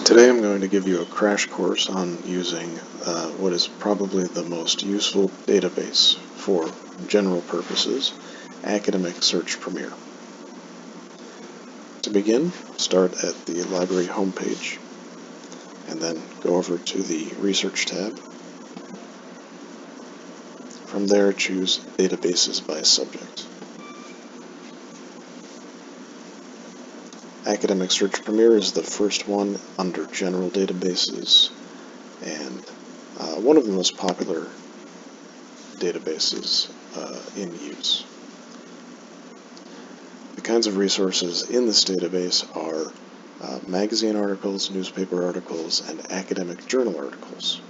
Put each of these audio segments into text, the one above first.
Today I'm going to give you a crash course on using what is probably the most useful database for general purposes, Academic Search Premier. To begin, start at the library homepage and then go over to the Research tab. From there, choose Databases by Subject. Academic Search Premier is the first one under General Databases and one of the most popular databases in use. The kinds of resources in this database are magazine articles, newspaper articles, and academic journal articles.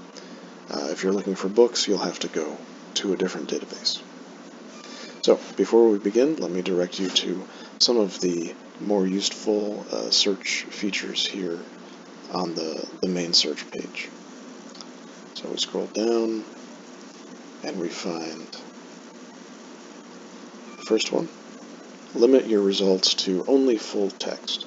If you're looking for books, you'll have to go to a different database. So, before we begin, let me direct you to some of the more useful search features here on the main search page. So we scroll down and we find the first one. Limit your results to only full text.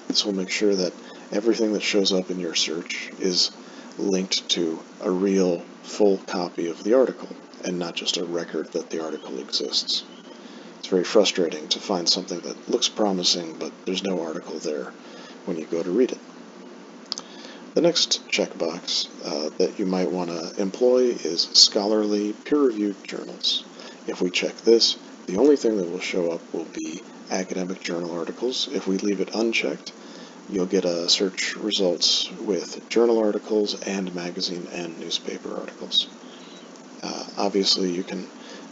This will make sure that everything that shows up in your search is linked to a real full copy of the article and not just a record that the article exists. It's very frustrating to find something that looks promising but there's no article there when you go to read it. The next checkbox that you might want to employ is scholarly peer-reviewed journals. If we check this, the only thing that will show up will be academic journal articles. If we leave it unchecked, you'll get a search results with journal articles and magazine and newspaper articles. Obviously, you can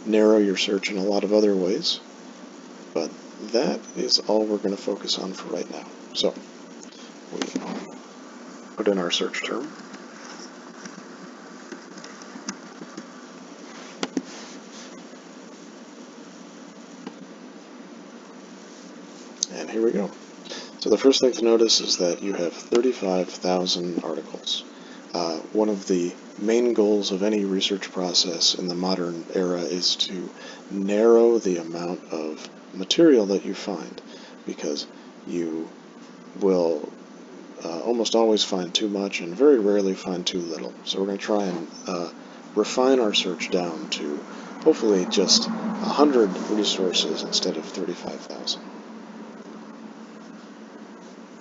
narrow your search in a lot of other ways, but that is all we're going to focus on for right now. So, we put in our search term. And here we go. So the first thing to notice is that you have 35,000 articles. One of the main goals of any research process in the modern era is to narrow the amount of material that you find, because you will almost always find too much and very rarely find too little. So we're going to try and refine our search down to hopefully just 100 resources instead of 35,000.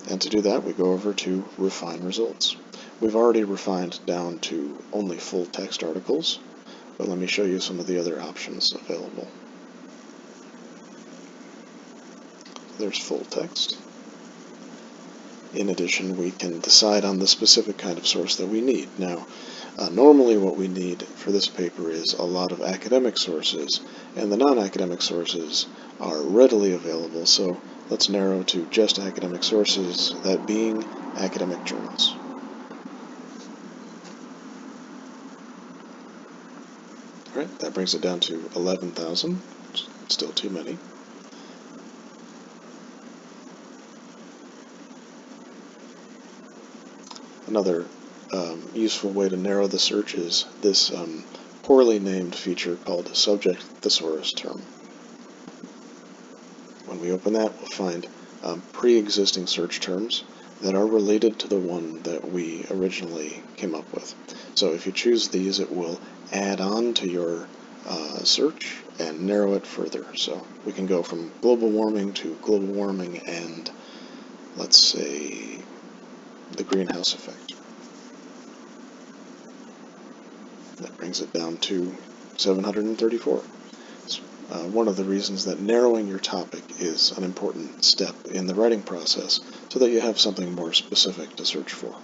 And to do that, we go over to Refine Results. We've already refined down to only full text articles, but let me show you some of the other options available. There's full text. In addition, we can decide on the specific kind of source that we need. Now, normally what we need for this paper is a lot of academic sources, and the non-academic sources are readily available, so let's narrow to just academic sources, that being academic journals. Alright, that brings it down to 11,000, still too many. Another useful way to narrow the search is this poorly named feature called Subject Thesaurus Term. When we open that, we'll find pre-existing search terms that are related to the one that we originally came up with. So if you choose these, it will add on to your search and narrow it further. So we can go from global warming to global warming and, let's say, the greenhouse effect. That brings it down to 734. One of the reasons that narrowing your topic is an important step in the writing process, so that you have something more specific to search for.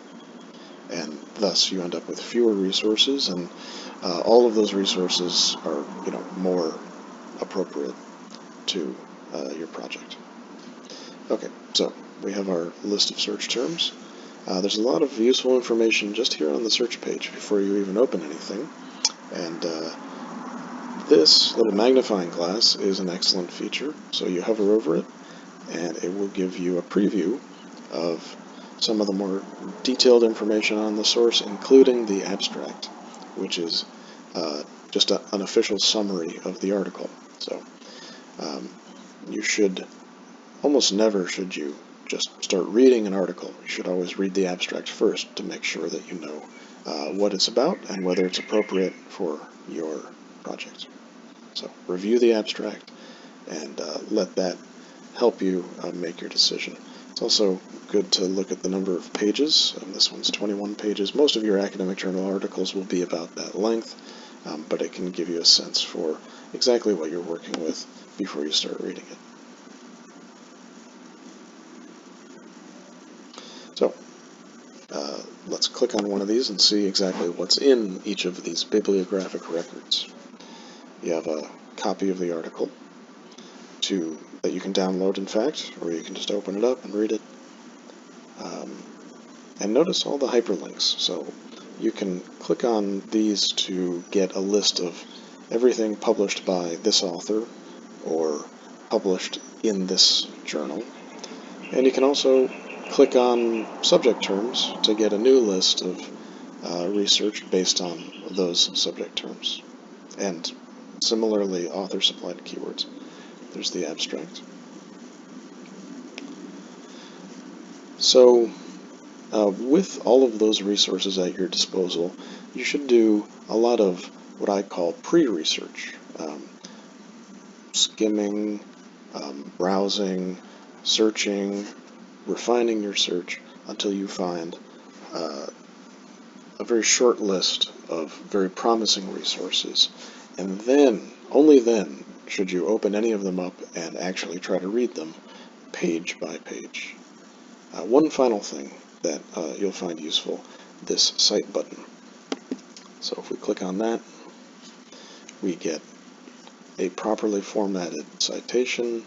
And thus you end up with fewer resources, and all of those resources are, more appropriate to your project. Okay, so we have our list of search terms. There's a lot of useful information just here on the search page before you even open anything, and this little magnifying glass is an excellent feature. So you hover over it, and it will give you a preview of some of the more detailed information on the source, including the abstract, which is just an official summary of the article. So you should, almost never should you just start reading an article, you should always read the abstract first to make sure that you know what it's about and whether it's appropriate for your project. So review the abstract and let that help you make your decision. It's also good to look at the number of pages. This one's 21 pages. Most of your academic journal articles will be about that length, but it can give you a sense for exactly what you're working with before you start reading it. So let's click on one of these and see exactly what's in each of these bibliographic records. You have a copy of the article that you can download, in fact, or you can just open it up and read it. And notice all the hyperlinks. So you can click on these to get a list of everything published by this author or published in this journal. And you can also click on subject terms to get a new list of research based on those subject terms. And similarly, author-supplied keywords. There's the abstract. So with all of those resources at your disposal, you should do a lot of what I call pre-research. Skimming, browsing, searching, refining your search until you find a very short list of very promising resources. And then, only then, should you open any of them up and actually try to read them page by page. One final thing that you'll find useful, this Cite button. So if we click on that, we get a properly formatted citation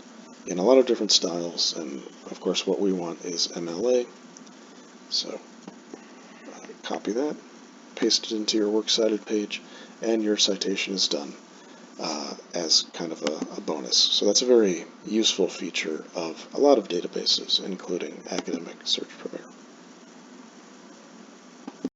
in a lot of different styles, and of course what we want is MLA. So copy that, paste it into your Works Cited page, and your citation is done as kind of a bonus. So that's a very useful feature of a lot of databases, including Academic Search Premier.